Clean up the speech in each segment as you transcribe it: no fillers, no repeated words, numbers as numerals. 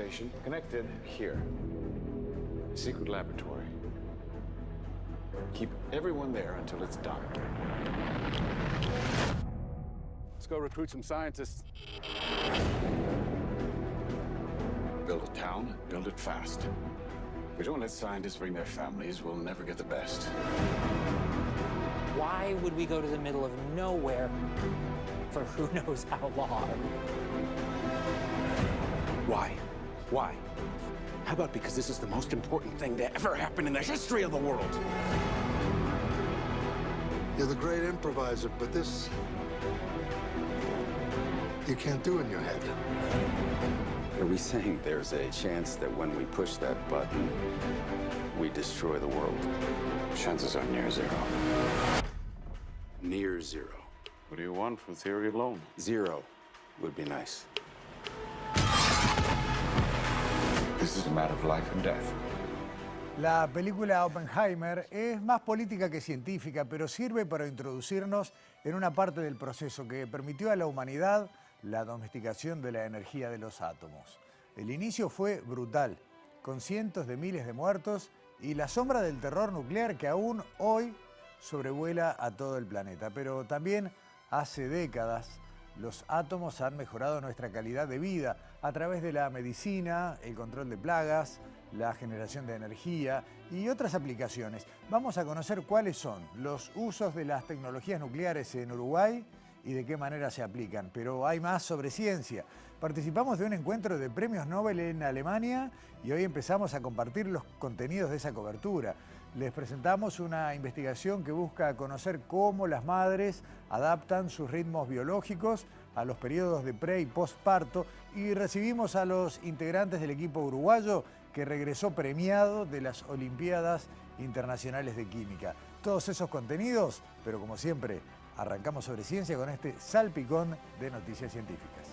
station connected here. A secret laboratory. Keep everyone there until it's done. Let's go recruit some scientists. Build a town, build it fast. If we don't let scientists bring their families, we'll never get the best. Why would we go to the middle of nowhere for who knows how long? Why? Why? How about because this is the most important thing to ever happen in the history of the world? You're the great improviser, but this you can't do in your head. Are we saying there's a chance that when we push that button, we destroy the world? Chances are near zero. Near zero. What do you want from theory alone? Zero would be nice. This is a matter of life and death. La película Oppenheimer es más política que científica, pero sirve para introducirnos en una parte del proceso que permitió a la humanidad la domesticación de la energía de los átomos. El inicio fue brutal, con cientos de miles de muertos y la sombra del terror nuclear que aún hoy sobrevuela a todo el planeta. Pero también hace décadas los átomos han mejorado nuestra calidad de vida a través de la medicina, el control de plagas, la generación de energía y otras aplicaciones. Vamos a conocer cuáles son los usos de las tecnologías nucleares en Uruguay y de qué manera se aplican. Pero hay más sobre ciencia. Participamos de un encuentro de premios Nobel en Alemania y hoy empezamos a compartir los contenidos de esa cobertura. Les presentamos una investigación que busca conocer cómo las madres adaptan sus ritmos biológicos a los periodos de pre- y postparto y recibimos a los integrantes del equipo uruguayo que regresó premiado de las Olimpiadas Internacionales de Química. Todos esos contenidos, pero como siempre, arrancamos sobre ciencia con este salpicón de noticias científicas.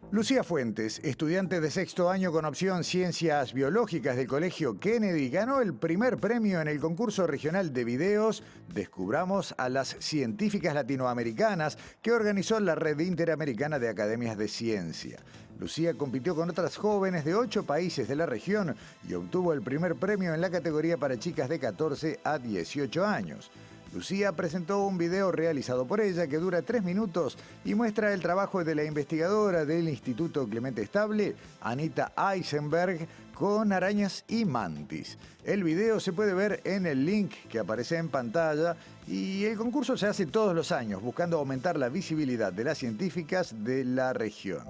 Lucía Fuentes, estudiante de sexto año con opción Ciencias Biológicas del Colegio Kennedy, ganó el primer premio en el concurso regional de videos Descubramos a las Científicas Latinoamericanas que organizó la Red Interamericana de Academias de Ciencia. Lucía compitió con otras jóvenes de 8 países de la región y obtuvo el primer premio en la categoría para chicas de 14 a 18 años. Lucía presentó un video realizado por ella que dura 3 minutos y muestra el trabajo de la investigadora del Instituto Clemente Estable, Anita Eisenberg, con arañas y mantis. El video se puede ver en el link que aparece en pantalla y el concurso se hace todos los años buscando aumentar la visibilidad de las científicas de la región.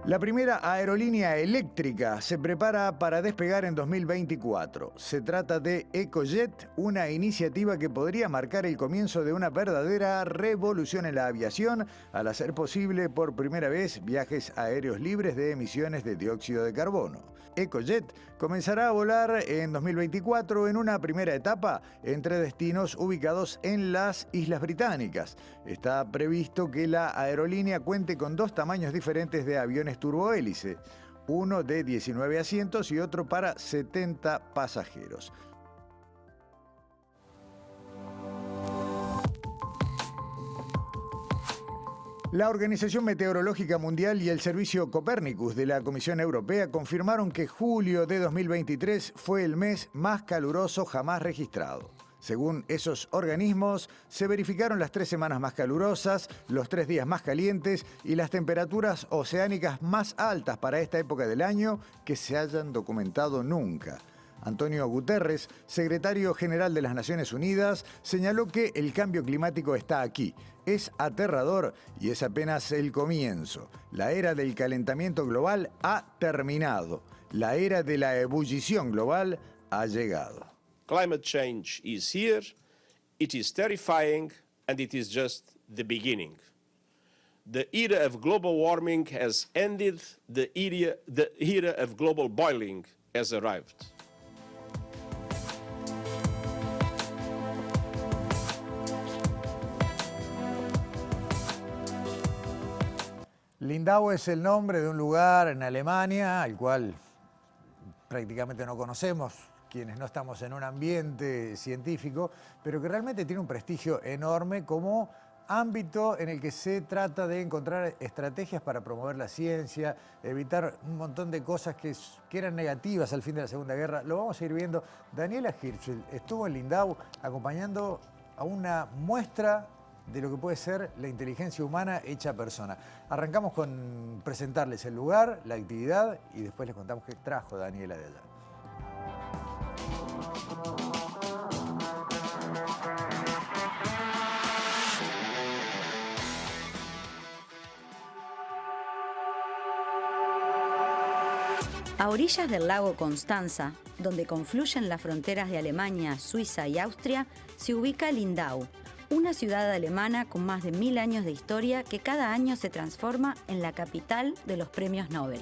La primera aerolínea eléctrica se prepara para despegar en 2024. Se trata de EcoJet, una iniciativa que podría marcar el comienzo de una verdadera revolución en la aviación al hacer posible por primera vez viajes aéreos libres de emisiones de dióxido de carbono. EcoJet comenzará a volar en 2024 en una primera etapa entre destinos ubicados en las Islas Británicas. Está previsto que la aerolínea cuente con 2 tamaños diferentes de aviones turbohélice, uno de 19 asientos y otro para 70 pasajeros. La Organización Meteorológica Mundial y el Servicio Copernicus de la Comisión Europea confirmaron que julio de 2023 fue el mes más caluroso jamás registrado. Según esos organismos, se verificaron las 3 semanas más calurosas, los 3 días más calientes y las temperaturas oceánicas más altas para esta época del año que se hayan documentado nunca. Antonio Guterres, secretario general de las Naciones Unidas, señaló que el cambio climático está aquí. Es aterrador y es apenas el comienzo. La era del calentamiento global ha terminado. La era de la ebullición global ha llegado. Climate change is here, it is terrifying, and it is just the beginning. The era of global warming has ended, the era of global boiling has arrived. Lindau es el nombre de un lugar en Alemania al cual prácticamente no conocemos quienes no estamos en un ambiente científico, pero que realmente tiene un prestigio enorme como ámbito en el que se trata de encontrar estrategias para promover la ciencia, evitar un montón de cosas que eran negativas al fin de la Segunda Guerra. Lo vamos a ir viendo. Daniela Hirschfeld estuvo en Lindau acompañando a una muestra de lo que puede ser la inteligencia humana hecha persona. Arrancamos con presentarles el lugar, la actividad y después les contamos qué trajo Daniela de allá. A orillas del lago Constanza, donde confluyen las fronteras de Alemania, Suiza y Austria, se ubica Lindau, una ciudad alemana con más de 1000 años de historia que cada año se transforma en la capital de los premios Nobel.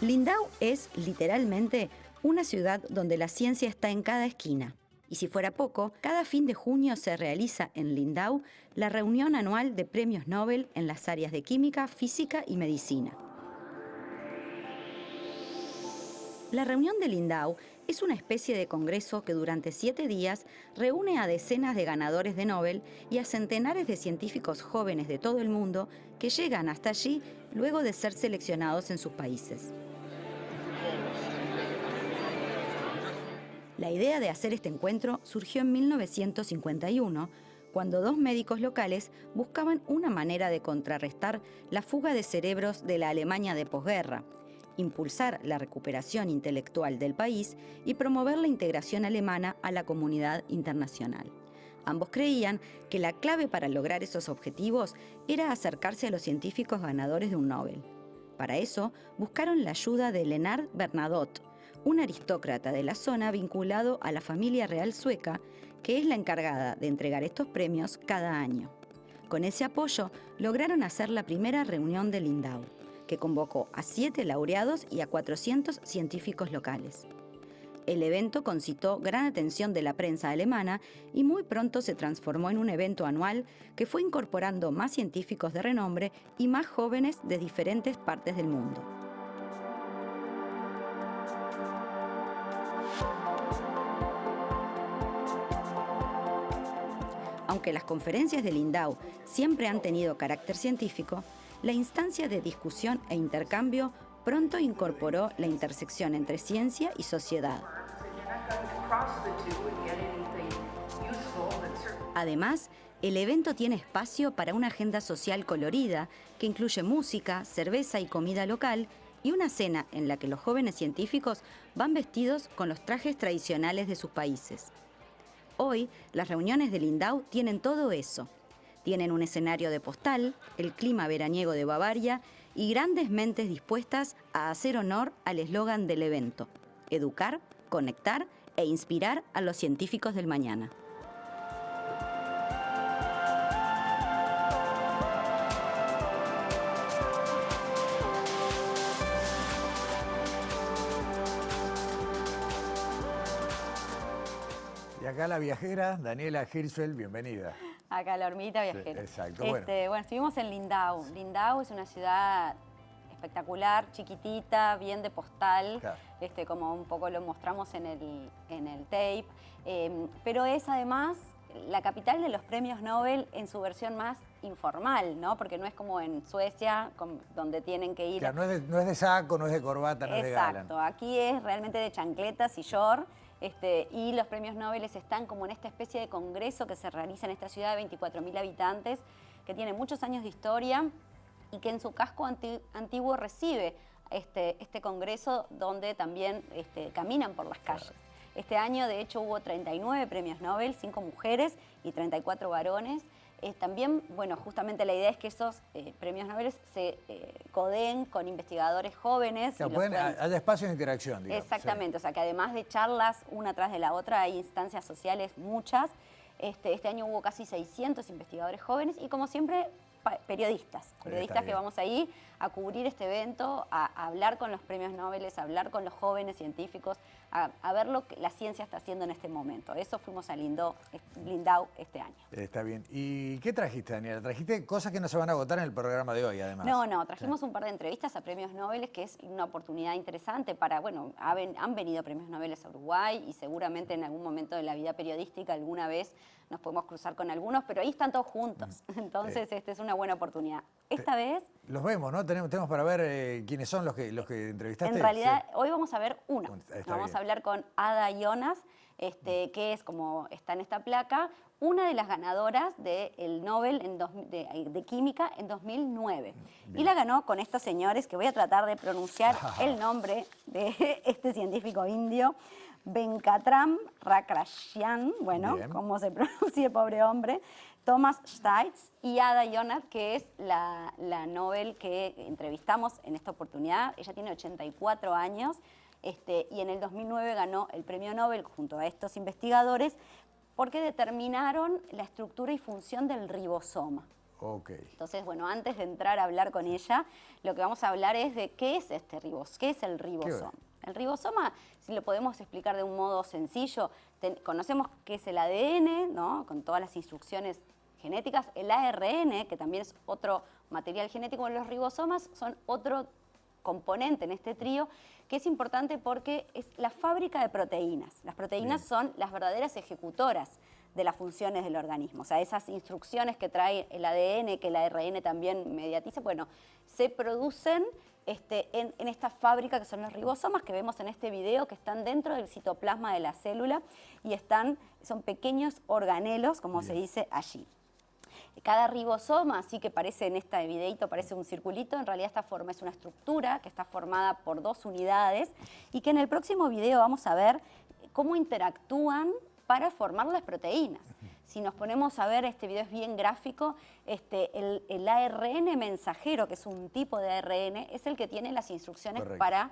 Lindau es, literalmente, una ciudad donde la ciencia está en cada esquina. Y si fuera poco, cada fin de junio se realiza en Lindau la reunión anual de premios Nobel en las áreas de química, física y medicina. La reunión de Lindau es una especie de congreso que durante 7 días reúne a decenas de ganadores de Nobel y a centenares de científicos jóvenes de todo el mundo que llegan hasta allí luego de ser seleccionados en sus países. La idea de hacer este encuentro surgió en 1951, cuando 2 médicos locales buscaban una manera de contrarrestar la fuga de cerebros de la Alemania de posguerra, impulsar la recuperación intelectual del país y promover la integración alemana a la comunidad internacional. Ambos creían que la clave para lograr esos objetivos era acercarse a los científicos ganadores de un Nobel. Para eso, buscaron la ayuda de Leonard Bernadotte, un aristócrata de la zona vinculado a la familia real sueca, que es la encargada de entregar estos premios cada año. Con ese apoyo, lograron hacer la primera reunión de Lindau, que convocó a 7 laureados y a 400 científicos locales. El evento concitó gran atención de la prensa alemana y muy pronto se transformó en un evento anual que fue incorporando más científicos de renombre y más jóvenes de diferentes partes del mundo. Aunque las conferencias de Lindau siempre han tenido carácter científico, la instancia de discusión e intercambio pronto incorporó la intersección entre ciencia y sociedad. Además, el evento tiene espacio para una agenda social colorida que incluye música, cerveza y comida local y una cena en la que los jóvenes científicos van vestidos con los trajes tradicionales de sus países. Hoy, las reuniones de Lindau tienen todo eso. Tienen un escenario de postal, el clima veraniego de Bavaria y grandes mentes dispuestas a hacer honor al eslogan del evento: educar, conectar e inspirar a los científicos del mañana. Y acá la viajera, Daniela Hirschfeld, bienvenida. Acá la hormiguita viajera. Sí, exacto, bueno, estuvimos en Lindau. Lindau es una ciudad espectacular, chiquitita, bien de postal, claro. Como un poco lo mostramos en el tape, pero es además la capital de los premios Nobel en su versión más informal, ¿no? Porque no es como en Suecia, donde tienen que ir... Claro, no es de saco, no es de corbata, no es de gala. Exacto, aquí es realmente de chancletas y short. Y los premios Nobel están como en esta especie de congreso que se realiza en esta ciudad de 24.000 habitantes, que tiene muchos años de historia y que en su casco antiguo recibe este congreso donde también caminan por las calles. Claro. Este año, de hecho, hubo 39 premios Nobel, 5 mujeres y 34 varones. También, bueno, justamente la idea es que esos premios Nobel se codeen con investigadores jóvenes. Claro, haya espacios de interacción, digamos. Exactamente, sí. O sea que además de charlas una tras de la otra, hay instancias sociales muchas. Este año hubo casi 600 investigadores jóvenes y como siempre periodistas que vamos ahí a cubrir este evento, a hablar con los premios Nobel, a hablar con los jóvenes científicos, a ver lo que la ciencia está haciendo en este momento. Eso fuimos a Lindau este año. Está bien. ¿Y qué trajiste, Daniela? Trajiste cosas que no se van a agotar en el programa de hoy, además. No, trajimos un par de entrevistas a premios Nobel, que es una oportunidad interesante para, bueno, han venido premios Nobel a Uruguay y seguramente en algún momento de la vida periodística alguna vez nos podemos cruzar con algunos, pero ahí están todos juntos. Entonces, esta es una buena oportunidad. Esta vez... Los vemos, ¿no? Tenemos para ver quiénes son los que entrevistaste. En realidad, hoy vamos a ver uno. Vamos a hablar con Ada Jonas, que es, como está en esta placa, una de las ganadoras del Nobel de Química en 2009. Bien. Y la ganó con estos señores, que voy a tratar de pronunciar el nombre de este científico indio, Venkatram Rakrashian, bueno, bien, cómo se pronuncia el pobre hombre, Thomas Stites y Ada Jonas, que es la Nobel que entrevistamos en esta oportunidad. Ella tiene 84 años y en el 2009 ganó el premio Nobel junto a estos investigadores porque determinaron la estructura y función del ribosoma. Okay. Entonces, bueno, antes de entrar a hablar con ella, lo que vamos a hablar es de qué es qué es el ribosoma. El ribosoma, si lo podemos explicar de un modo sencillo, conocemos qué es el ADN, ¿no? Con todas las instrucciones genéticas, el ARN, que también es otro material genético, los ribosomas son otro componente en este trío, que es importante porque es la fábrica de proteínas. Las proteínas son las verdaderas ejecutoras de las funciones del organismo. O sea, esas instrucciones que trae el ADN, que el ARN también mediatiza, bueno, se producen en esta fábrica que son los ribosomas que vemos en este video, que están dentro del citoplasma de la célula y son pequeños organelos, como se dice allí. Cada ribosoma, así que parece en este videito, parece un circulito, en realidad esta forma es una estructura que está formada por 2 unidades y que en el próximo video vamos a ver cómo interactúan para formar las proteínas. Si nos ponemos a ver, este video es bien gráfico, el ARN mensajero, que es un tipo de ARN, es el que tiene las instrucciones para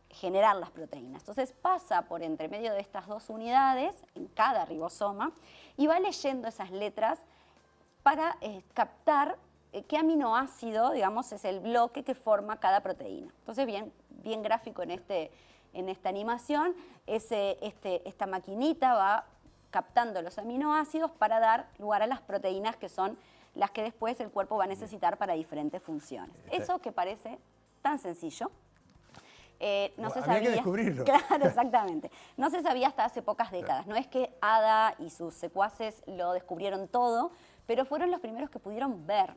generar las proteínas. Entonces pasa por entre medio de estas 2 unidades, en cada ribosoma, y va leyendo esas letras para captar qué aminoácido, digamos, es el bloque que forma cada proteína. Entonces, bien gráfico en esta animación, esta maquinita va captando los aminoácidos para dar lugar a las proteínas que son las que después el cuerpo va a necesitar para diferentes funciones. Eso que parece tan sencillo, no se sabía. Había que descubrirlo. Claro, exactamente. No se sabía hasta hace pocas décadas. No es que Ada y sus secuaces lo descubrieron todo, pero fueron los primeros que pudieron ver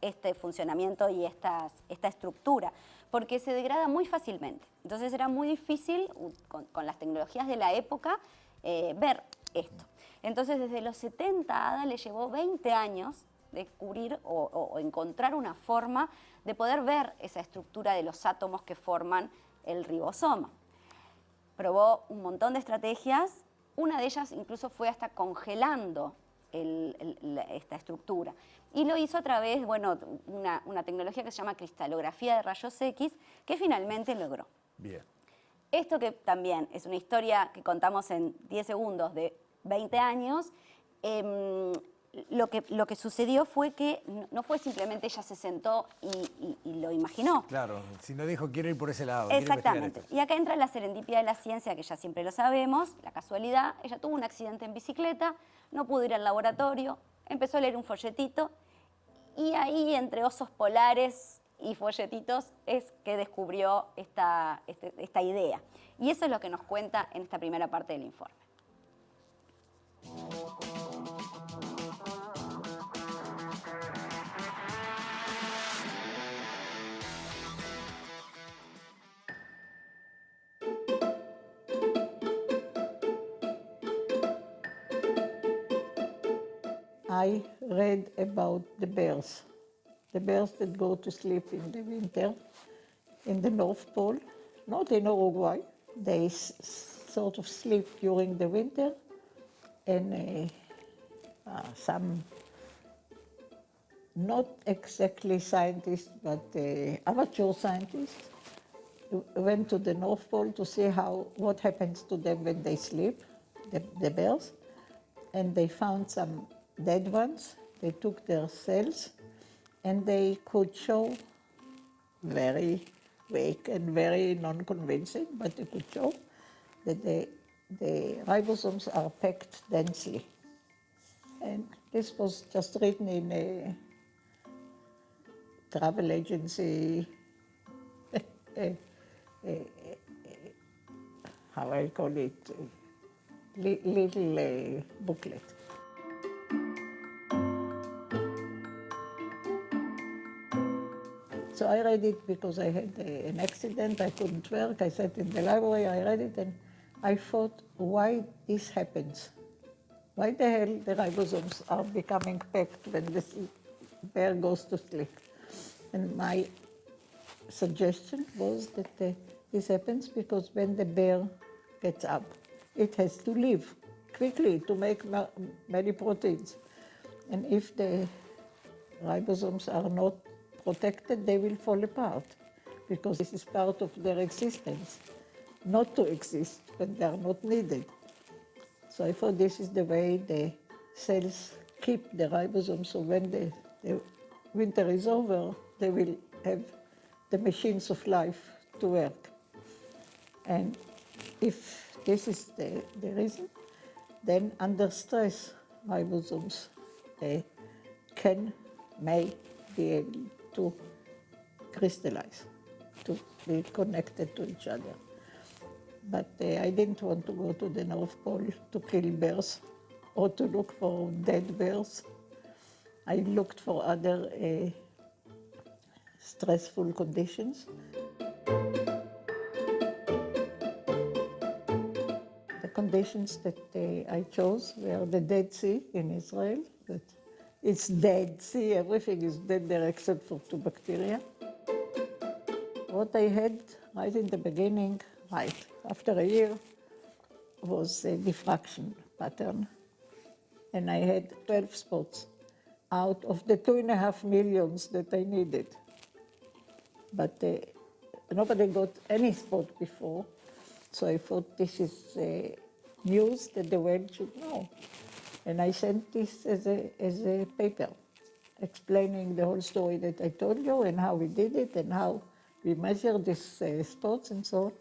este funcionamiento y esta estructura, porque se degrada muy fácilmente. Entonces era muy difícil, con las tecnologías de la época, ver esto. Entonces desde los 70 a Ada le llevó 20 años descubrir o encontrar una forma de poder ver esa estructura de los átomos que forman el ribosoma. Probó un montón de estrategias, una de ellas incluso fue hasta congelando esta estructura. Y lo hizo a través, bueno, una tecnología que se llama cristalografía de rayos X, que finalmente logró. Bien. Esto que también es una historia que contamos en 10 segundos de 20 años, lo que sucedió fue que no fue simplemente ella se sentó y lo imaginó. Claro, si no dijo quiero ir por ese lado. Exactamente. Y acá entra la serendipia de la ciencia, que ya siempre lo sabemos, la casualidad. Ella tuvo un accidente en bicicleta, no pudo ir al laboratorio, empezó a leer un folletito y ahí entre osos polares y folletitos es que descubrió esta idea. Y eso es lo que nos cuenta en esta primera parte del informe. I read about the bears that go to sleep in the winter in the North Pole, not in Uruguay. They sort of sleep during the winter, and some not exactly scientists, but amateur scientists went to the North Pole to see what happens to them when they sleep, the bears, and they found some dead ones. They took their cells And they could show very weak and very non-convincing, but they could show that the ribosomes are packed densely. And this was just written in a travel agency, how I call it, little booklet. So I read it because I had an accident, I couldn't work, I sat in the library, I read it, and I thought, why this happens? Why the hell the ribosomes are becoming packed when the bear goes to sleep? And my suggestion was that this happens because when the bear gets up, it has to live quickly to make many proteins. And if the ribosomes are not protected, they will fall apart because this is part of their existence, not to exist when they are not needed. So I thought this is the way the cells keep the ribosomes, so when the winter is over, they will have the machines of life to work. And if this is the reason, then under stress, ribosomes may be able to crystallize, to be connected to each other. But I didn't want to go to the North Pole to kill bears or to look for dead bears. I looked for other stressful conditions. The conditions that I chose were the Dead Sea in Israel. But it's Dead Sea, everything is dead there except for 2 bacteria. What I had right in the beginning, right after a year, was a diffraction pattern. And I had 12 spots out of the 2.5 million that I needed. But nobody got any spot before, so I thought this is news that the world should know. And I sent this as a paper, explaining the whole story that I told you and how we did it and how we measured these spots and so on.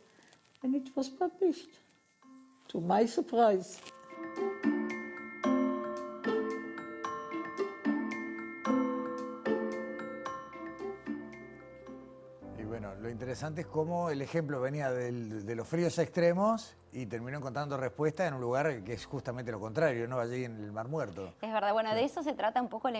And it was published, to my surprise. Y bueno, lo interesante es cómo el ejemplo venía de los fríos extremos y terminó encontrando respuesta en un lugar que es justamente lo contrario, ¿no? Allí en el Mar Muerto. Es verdad, bueno, de eso se trata un poco la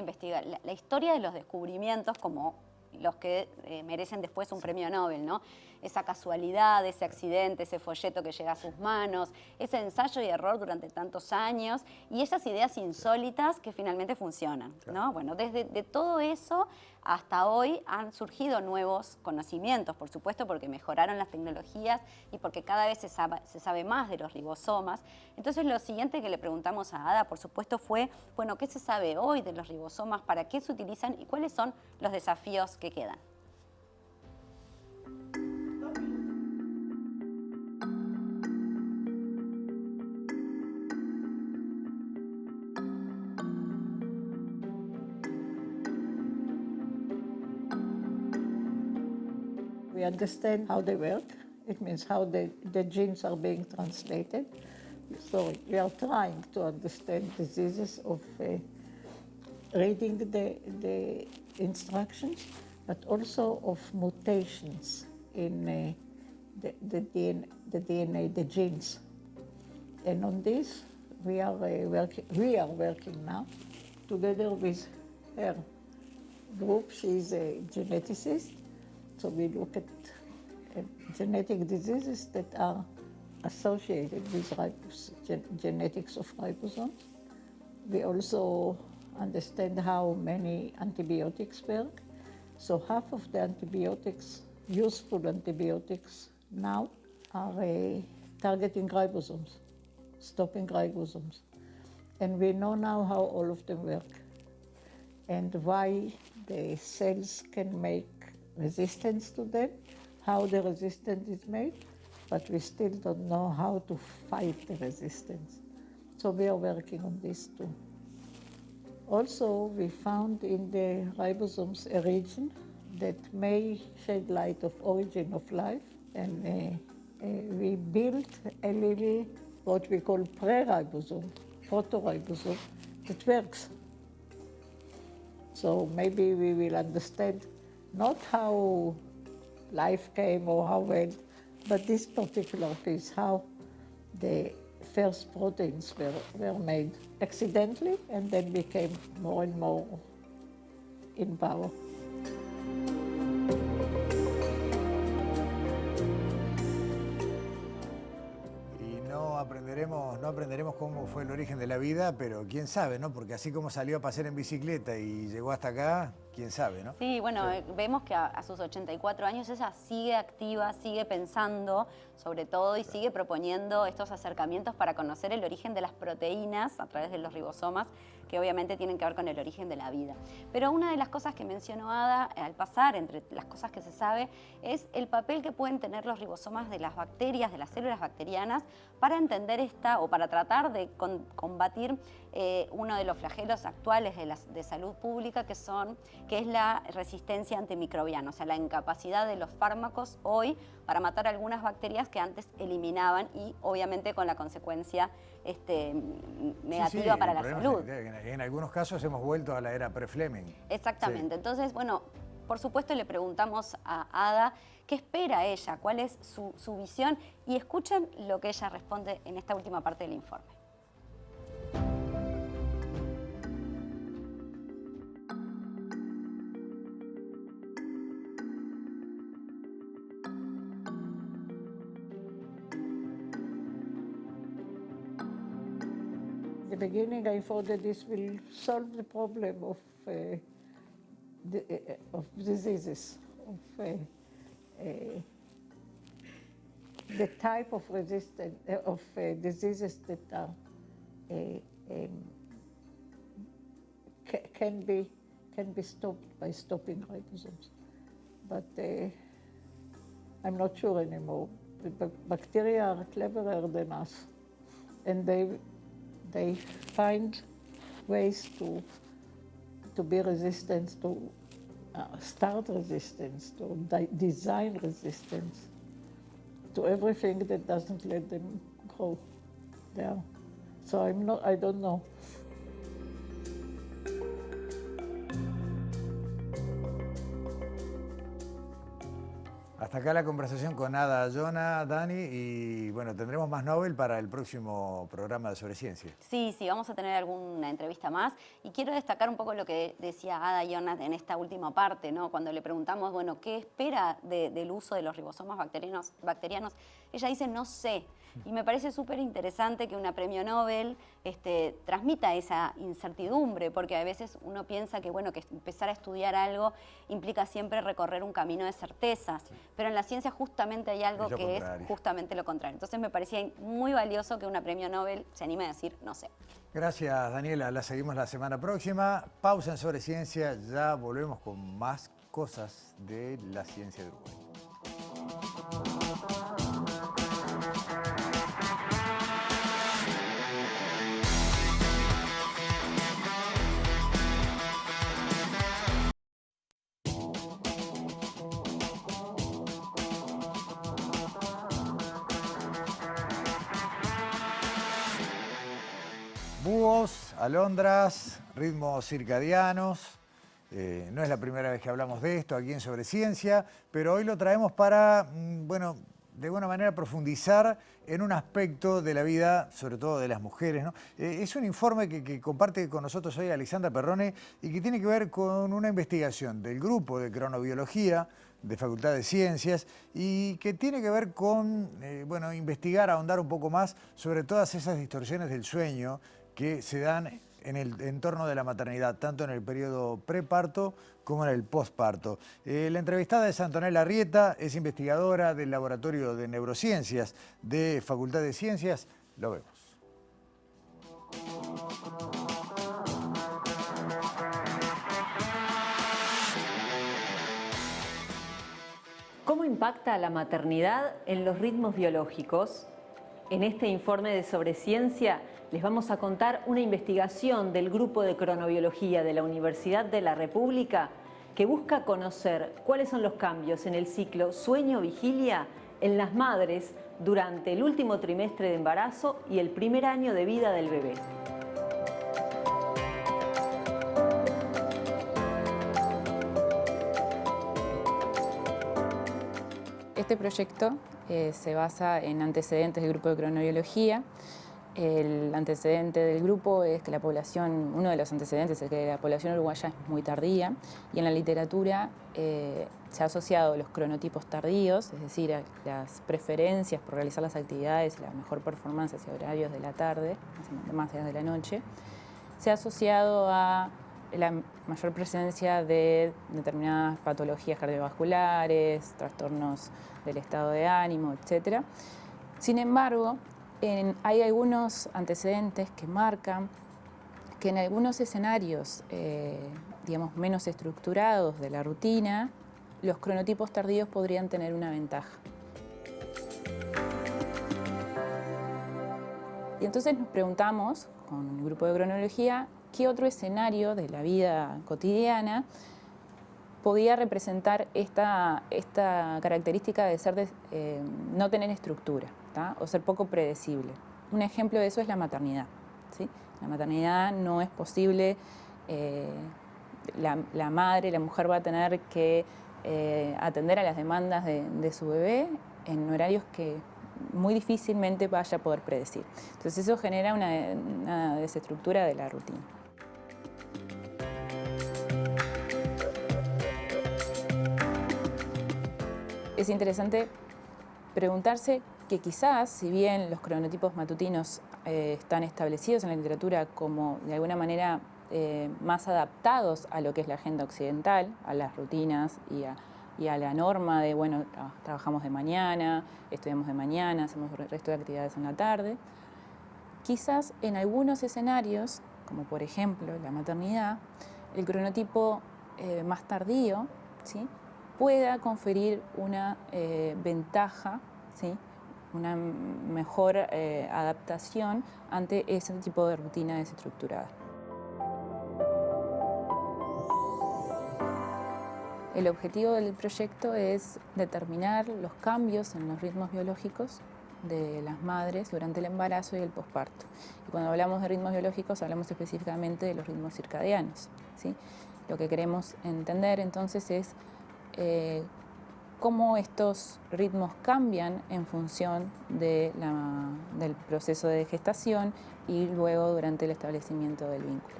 historia de los descubrimientos como los que merecen después un premio Nobel, ¿no? Esa casualidad, ese accidente, ese folleto que llega a sus manos, ese ensayo y error durante tantos años y esas ideas insólitas que finalmente funcionan, ¿no? Bueno, desde todo eso hasta hoy han surgido nuevos conocimientos, por supuesto, porque mejoraron las tecnologías y porque cada vez se sabe más de los ribosomas. Entonces, lo siguiente que le preguntamos a Ada, por supuesto, fue, bueno, ¿qué se sabe hoy de los ribosomas? ¿Para qué se utilizan? ¿Y cuáles son los desafíos que quedan? We understand how they work. It means how the genes are being translated. So we are trying to understand diseases of reading the instructions, but also of mutations in the DNA, the genes. And on this, we are working now together with her group. She's a geneticist. So we look at genetic diseases that are associated with genetics of ribosomes. We also understand how many antibiotics work. So half of the antibiotics, useful antibiotics now, are targeting ribosomes, stopping ribosomes. And we know now how all of them work and why the cells can make resistance to them, how the resistance is made, but we still don't know how to fight the resistance. So we are working on this too. Also, we found in the ribosomes a region that may shed light of origin of life, and we built a little, what we call pre-ribosome, proto-ribosome, that works. So maybe we will understand not how life came or how well, but this particular piece, how the first proteins were made accidentally and then became more and more in power. No aprenderemos cómo fue el origen de la vida, pero quién sabe, ¿no? Porque así como salió a pasear en bicicleta y llegó hasta acá, quién sabe, ¿no? Sí, bueno, vemos que a sus 84 años ella sigue activa, sigue pensando sobre todo y sigue proponiendo estos acercamientos para conocer el origen de las proteínas a través de los ribosomas, que obviamente tienen que ver con el origen de la vida. Pero una de las cosas que mencionó Ada al pasar, entre las cosas que se sabe, es el papel que pueden tener los ribosomas de las bacterias, de las células bacterianas, para entender o para tratar de combatir uno de los flagelos actuales de salud pública, que es la resistencia antimicrobiana, o sea, la incapacidad de los fármacos hoy para matar algunas bacterias que antes eliminaban y obviamente con la consecuencia negativa para la salud. En algunos casos hemos vuelto a la era pre-Fleming. Exactamente. Sí. Entonces, bueno, por supuesto le preguntamos a Ada qué espera ella, cuál es su visión, y escuchen lo que ella responde en esta última parte del informe. In the beginning, I thought that this will solve the problem of diseases, of the type of diseases that are, can be stopped by stopping ribosomes. But I'm not sure anymore. The bacteria are cleverer than us, and they find ways to be resistant, to start resistance, to design resistance to everything that doesn't let them grow there. So I don't know. Hasta acá la conversación con Ada Ayona, Dani, y bueno, tendremos más Nobel para el próximo programa de Sobre Ciencia. Sí, vamos a tener alguna entrevista más, y quiero destacar un poco lo que decía Ada Ayona en esta última parte, ¿no? Cuando le preguntamos, bueno, ¿qué espera del uso de los ribosomas bacterianos? Ella dice, no sé. Y me parece súper interesante que una premio Nobel transmita esa incertidumbre, porque a veces uno piensa que, bueno, que empezar a estudiar algo implica siempre recorrer un camino de certezas, pero en la ciencia justamente hay algo que es justamente lo contrario. Entonces me parecía muy valioso que una premio Nobel se anime a decir, no sé. Gracias, Daniela. La seguimos la semana próxima. Pausa en Sobre Ciencia. Ya volvemos con más cosas de la ciencia de Uruguay. Búhos, alondras, ritmos circadianos. No es la primera vez que hablamos de esto aquí en Sobre Ciencia, pero hoy lo traemos para, bueno, de alguna manera profundizar en un aspecto de la vida, sobre todo de las mujeres, ¿no? Es un informe que comparte con nosotros hoy Alexandra Perrone y que tiene que ver con una investigación del grupo de cronobiología de Facultad de Ciencias y que tiene que ver con, bueno, investigar, ahondar un poco más sobre todas esas distorsiones del sueño que se dan en el entorno de la maternidad, tanto en el periodo preparto como en el posparto. La entrevistada es Antonella Arrieta, es investigadora del Laboratorio de Neurociencias de Facultad de Ciencias. Lo vemos. ¿Cómo impacta la maternidad en los ritmos biológicos? En este informe de Sobre Ciencia les vamos a contar una investigación del Grupo de Cronobiología de la Universidad de la República que busca conocer cuáles son los cambios en el ciclo sueño-vigilia en las madres durante el último trimestre de embarazo y el primer año de vida del bebé. Este proyecto se basa en antecedentes del grupo de cronobiología. El antecedente del grupo es que la población, uno de los antecedentes es que la población uruguaya es muy tardía y en la literatura se ha asociado los cronotipos tardíos, es decir, a las preferencias por realizar las actividades y la mejor performance hacia horarios de la tarde, más allá de la noche, se ha asociado a la mayor presencia de determinadas patologías cardiovasculares, trastornos del estado de ánimo, etc. Sin embargo, hay algunos antecedentes que marcan que en algunos escenarios, digamos, menos estructurados de la rutina, los cronotipos tardíos podrían tener una ventaja. Y entonces nos preguntamos, con el grupo de cronología, ¿qué otro escenario de la vida cotidiana podía representar esta característica de ser no tener estructura, ¿tá? O ser poco predecible? Un ejemplo de eso es la maternidad, ¿sí? La maternidad no es posible, la madre, la mujer va a tener que atender a las demandas de su bebé en horarios que muy difícilmente vaya a poder predecir. Entonces eso genera una desestructura de la rutina. Es interesante preguntarse que quizás, si bien los cronotipos matutinos están establecidos en la literatura como de alguna manera más adaptados a lo que es la agenda occidental, a las rutinas y a la norma de, bueno, trabajamos de mañana, estudiamos de mañana, hacemos el resto de actividades en la tarde, quizás en algunos escenarios, como por ejemplo la maternidad, el cronotipo más tardío, ¿sí?, pueda conferir una ventaja, ¿sí?, una mejor adaptación ante ese tipo de rutina desestructurada. El objetivo del proyecto es determinar los cambios en los ritmos biológicos de las madres durante el embarazo y el posparto. Y cuando hablamos de ritmos biológicos hablamos específicamente de los ritmos circadianos, ¿sí? Lo que queremos entender entonces es cómo estos ritmos cambian en función del proceso de gestación y luego durante el establecimiento del vínculo.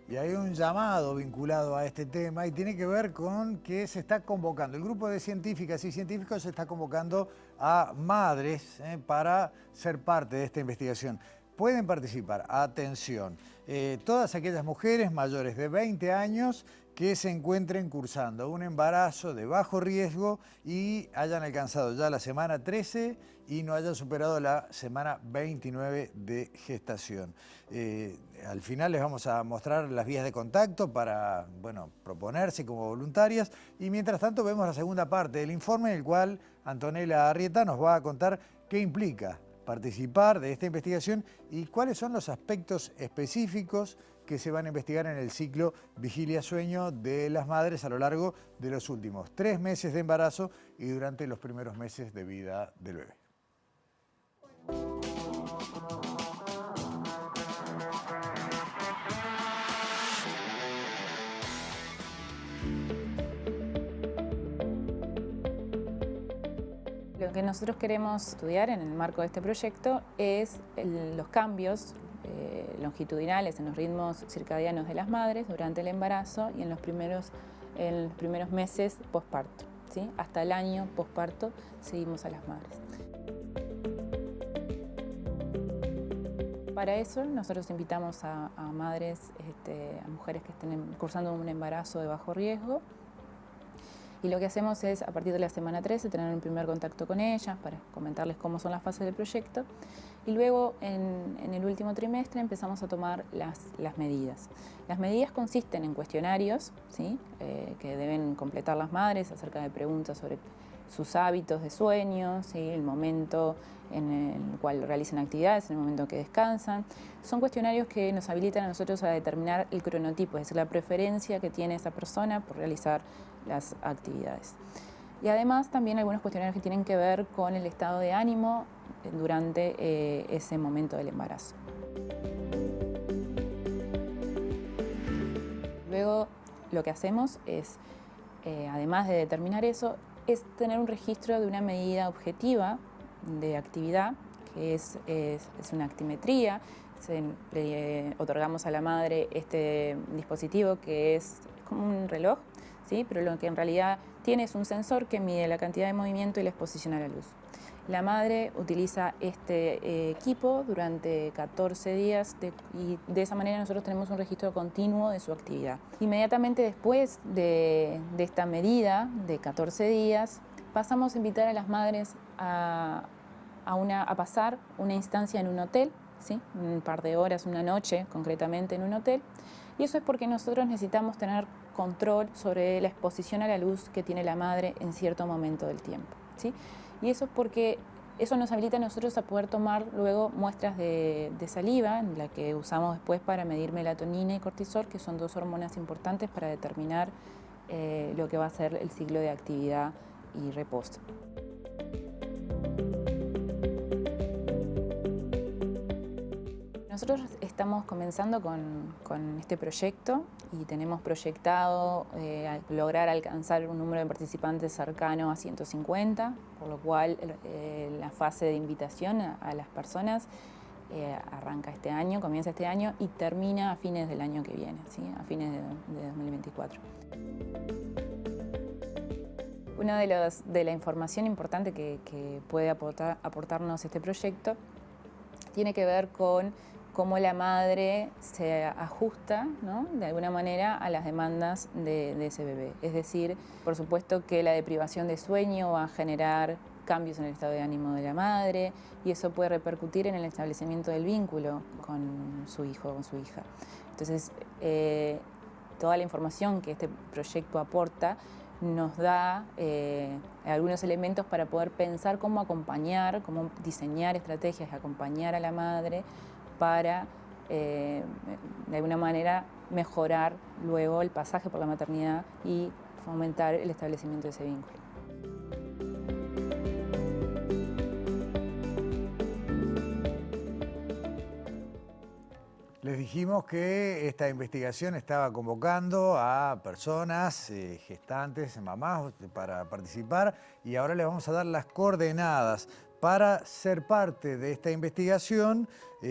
Y hay un llamado vinculado a este tema y tiene que ver con que se está convocando. El grupo de científicas y científicos se está convocando a madres para ser parte de esta investigación. Pueden participar, atención, todas aquellas mujeres mayores de 20 años que se encuentren cursando un embarazo de bajo riesgo y hayan alcanzado ya la semana 13 y no hayan superado la semana 29 de gestación. Al final les vamos a mostrar las vías de contacto para, bueno, proponerse como voluntarias y mientras tanto vemos la segunda parte del informe en el cual Antonella Arrieta nos va a contar qué implica participar de esta investigación y cuáles son los aspectos específicos que se van a investigar en el ciclo vigilia-sueño de las madres a lo largo de los últimos 3 meses de embarazo y durante los primeros meses de vida del bebé. Lo que nosotros queremos estudiar en el marco de este proyecto es los cambios longitudinales en los ritmos circadianos de las madres durante el embarazo y en los primeros meses posparto, ¿sí? Hasta el año posparto seguimos a las madres. Para eso nosotros invitamos a madres, a mujeres que estén cursando un embarazo de bajo riesgo Y lo que hacemos es, a partir de la semana 13, tener un primer contacto con ellas para comentarles cómo son las fases del proyecto. Y luego, en el último trimestre, empezamos a tomar las medidas. Las medidas consisten en cuestionarios, ¿sí? Que deben completar las madres acerca de preguntas sobre sus hábitos de sueño, ¿sí? El momento en el cual realizan actividades, en el momento que descansan. Son cuestionarios que nos habilitan a nosotros a determinar el cronotipo, es decir, la preferencia que tiene esa persona por realizar las actividades. Y además también algunos cuestionarios que tienen que ver con el estado de ánimo durante ese momento del embarazo. Luego lo que hacemos es, además de determinar eso, es tener un registro de una medida objetiva de actividad, que es una actimetría. Le otorgamos a la madre este dispositivo que es como un reloj, ¿sí? Pero lo que en realidad tiene es un sensor que mide la cantidad de movimiento y la exposición a la luz. La madre utiliza este equipo durante 14 días y de esa manera nosotros tenemos un registro continuo de su actividad. Inmediatamente después de esta medida de 14 días, pasamos a invitar a las madres a pasar una instancia en un hotel, ¿sí? Un par de horas, una noche concretamente en un hotel. Y eso es porque nosotros necesitamos tener control sobre la exposición a la luz que tiene la madre en cierto momento del tiempo, ¿sí? Y eso es porque eso nos habilita a nosotros a poder tomar luego muestras de saliva, en la que usamos después para medir melatonina y cortisol, que son dos hormonas importantes para determinar lo que va a ser el ciclo de actividad y reposo. Nosotros estamos comenzando con este proyecto y tenemos proyectado lograr alcanzar un número de participantes cercano a 150, por lo cual la fase de invitación a las personas arranca este año, comienza este año y termina a fines del año que viene, ¿sí? A fines de 2024. Una de la información importante que puede aportarnos este proyecto tiene que ver con cómo la madre se ajusta, ¿no? De alguna manera a las demandas de ese bebé. Es decir, por supuesto que la deprivación de sueño va a generar cambios en el estado de ánimo de la madre y eso puede repercutir en el establecimiento del vínculo con su hijo o con su hija. Entonces, toda la información que este proyecto aporta nos da algunos elementos para poder pensar cómo acompañar, cómo diseñar estrategias de acompañar a la madre para, de alguna manera, mejorar luego el pasaje por la maternidad y fomentar el establecimiento de ese vínculo. Les dijimos que esta investigación estaba convocando a personas, gestantes, mamás, para participar y ahora les vamos a dar las coordenadas. Para ser parte de esta investigación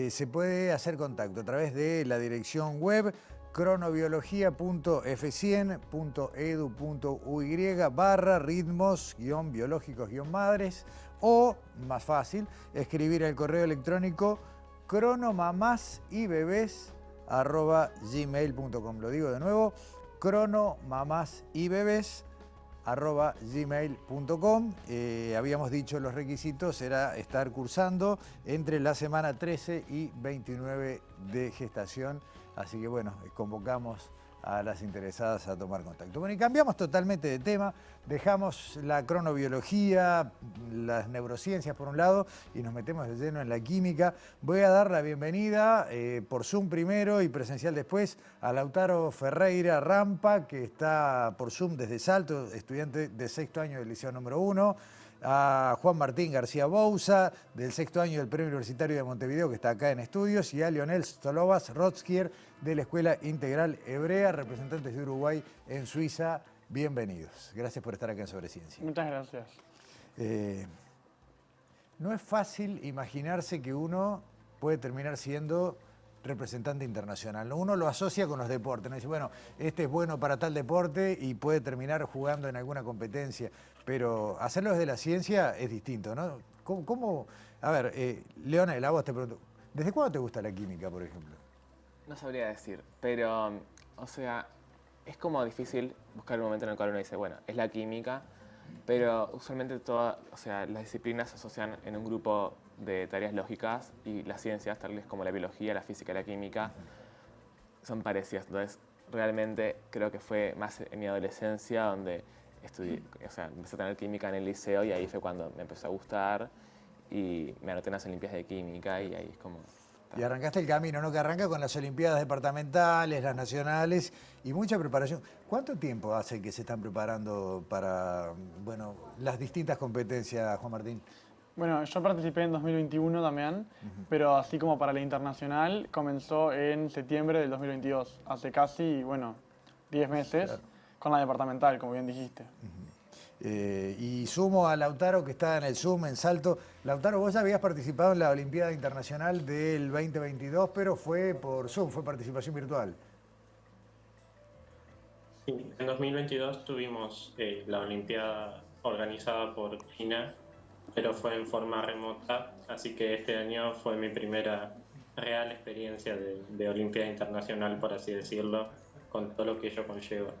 se puede hacer contacto a través de la dirección web cronobiología.fcien.edu.uy/ritmos-biológicos-madres o, más fácil, escribir al correo electrónico cronomamasybebes@gmail.com. Lo digo de nuevo, cronomamasybebes@gmail.com. Habíamos dicho los requisitos, era estar cursando entre la semana 13 y 29 de gestación. Así que bueno, convocamos a las interesadas a tomar contacto. Bueno, y cambiamos totalmente de tema, dejamos la cronobiología, las neurociencias por un lado y nos metemos de lleno en la química. Voy a dar la bienvenida por Zoom primero y presencial después a Lautaro Ferreira Rampa, que está por Zoom desde Salto, estudiante de sexto año del Liceo número 1. A Juan Martín García Bouza, del sexto año del Premio Universitario de Montevideo, que está acá en estudios, y a Lionel Stolovas Rotskier, de la Escuela Integral Hebrea, representantes de Uruguay en Suiza. Bienvenidos. Gracias por estar acá en Sobreciencia. Muchas gracias. No es fácil imaginarse que uno puede terminar siendo representante internacional. Uno lo asocia con los deportes, ¿no? Dice, bueno, este es bueno para tal deporte y puede terminar jugando en alguna competencia, pero hacerlo desde la ciencia es distinto, ¿no? ¿Cómo? A ver, Leonel, a vos te pregunto, ¿desde cuándo te gusta la química, por ejemplo? No sabría decir, pero, o sea, es como difícil buscar un momento en el cual uno dice, bueno, es la química, pero usualmente todas, o sea, las disciplinas se asocian en un grupo de tareas lógicas y las ciencias, tales como la biología, la física y la química, son parecidas. Entonces, realmente creo que fue más en mi adolescencia donde estudié, o sea, empecé a tener química en el liceo y ahí fue cuando me empezó a gustar y me anoté en las Olimpiadas de Química y ahí es como... Y arrancaste el camino, ¿no? Que arranca con las Olimpiadas departamentales, las nacionales y mucha preparación. ¿Cuánto tiempo hace que se están preparando para, bueno, las distintas competencias, Juan Martín? Bueno, yo participé en 2021 también, pero así como para la internacional comenzó en septiembre del 2022, hace casi, bueno, 10 meses, con la departamental, como bien dijiste. Y sumo a Lautaro, que está en el Zoom, en Salto. Lautaro, vos ya habías participado en la Olimpiada Internacional del 2022, pero fue por Zoom, fue participación virtual. Sí, en 2022 tuvimos la Olimpiada organizada por China, pero fue en forma remota, así que este año fue mi primera real experiencia de Olimpiada Internacional, por así decirlo, con todo lo que ello conlleva.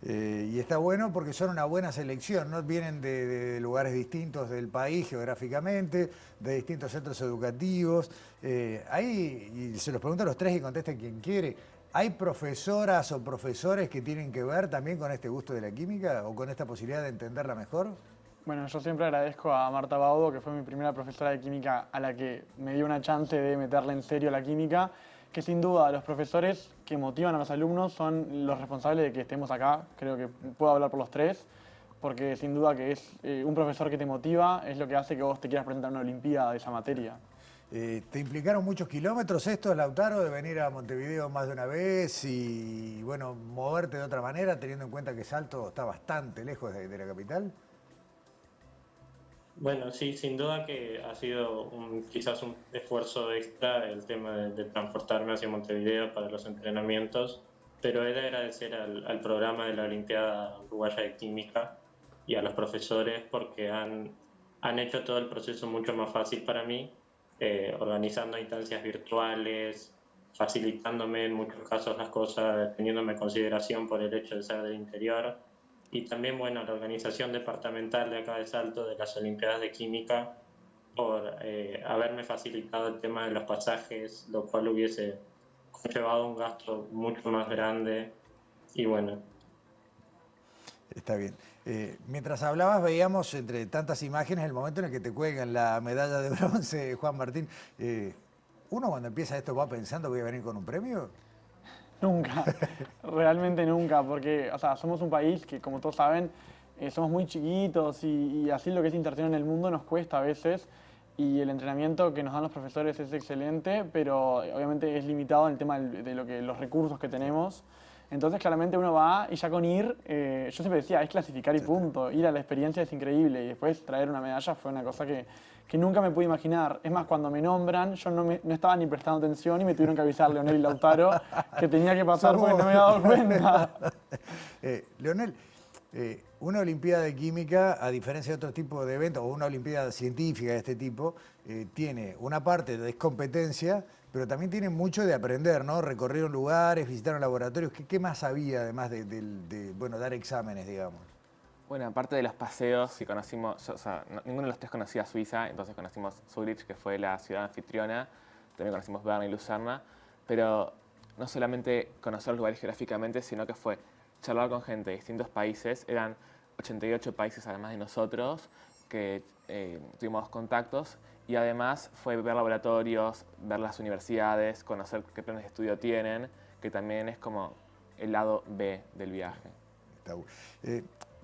Y está bueno porque son una buena selección, ¿no? Vienen de lugares distintos del país geográficamente, de distintos centros educativos. Ahí, y se los pregunto a los tres y contesten quien quiere, ¿hay profesoras o profesores que tienen que ver también con este gusto de la química o con esta posibilidad de entenderla mejor? Bueno, yo siempre agradezco a Marta Baudo, que fue mi primera profesora de química a la que me dio una chance de meterle en serio a la química, que sin duda los profesores que motivan a los alumnos son los responsables de que estemos acá. Creo que puedo hablar por los tres, porque sin duda que es un profesor que te motiva, es lo que hace que vos te quieras presentar a una olimpiada de esa materia. ¿Te implicaron muchos kilómetros estos, Lautaro, de venir a Montevideo más de una vez y, bueno, moverte de otra manera, teniendo en cuenta que Salto está bastante lejos de la capital? Bueno, sí, sin duda que ha sido quizás un esfuerzo extra el tema de transportarme hacia Montevideo para los entrenamientos, pero he de agradecer al programa de la Olimpiada Uruguaya de Química y a los profesores porque han hecho todo el proceso mucho más fácil para mí, organizando instancias virtuales, facilitándome en muchos casos las cosas, teniéndome en consideración por el hecho de ser del interior. Y también, bueno, la organización departamental de acá de Salto de las Olimpiadas de Química por haberme facilitado el tema de los pasajes, lo cual hubiese conllevado un gasto mucho más grande y bueno. Está bien. Mientras hablabas veíamos entre tantas imágenes el momento en el que te cuelgan la medalla de bronce, Juan Martín. ¿Uno cuando empieza esto va pensando voy a venir con un premio? Nunca, realmente nunca, porque o sea, somos un país que, como todos saben, somos muy chiquitos y así lo que es inserción en el mundo nos cuesta a veces y el entrenamiento que nos dan los profesores es excelente, pero obviamente es limitado en el tema de los recursos que tenemos. Entonces claramente uno va y ya con ir, yo siempre decía, es clasificar y punto, ir a la experiencia es increíble y después traer una medalla fue una cosa que nunca me pude imaginar. Es más, cuando me nombran, yo no estaba ni prestando atención y me tuvieron que avisar Leonel y Lautaro que tenía que pasar porque no me había dado cuenta. Leonel, una Olimpiada de Química, a diferencia de otro tipo de eventos, o una Olimpiada científica de este tipo, tiene una parte de competencia, pero también tiene mucho de aprender, ¿no? Recorrieron lugares, visitaron laboratorios. ¿Qué más había, además de bueno, dar exámenes, digamos? Bueno, aparte de los paseos que conocimos, o sea, ninguno de los tres conocía Suiza, entonces conocimos Zurich, que fue la ciudad anfitriona, también conocimos Berna y Lucerna, pero no solamente conocer los lugares geográficamente, sino que fue charlar con gente de distintos países, eran 88 países además de nosotros, que tuvimos contactos, y además fue ver laboratorios, ver las universidades, conocer qué planes de estudio tienen, que también es como el lado B del viaje.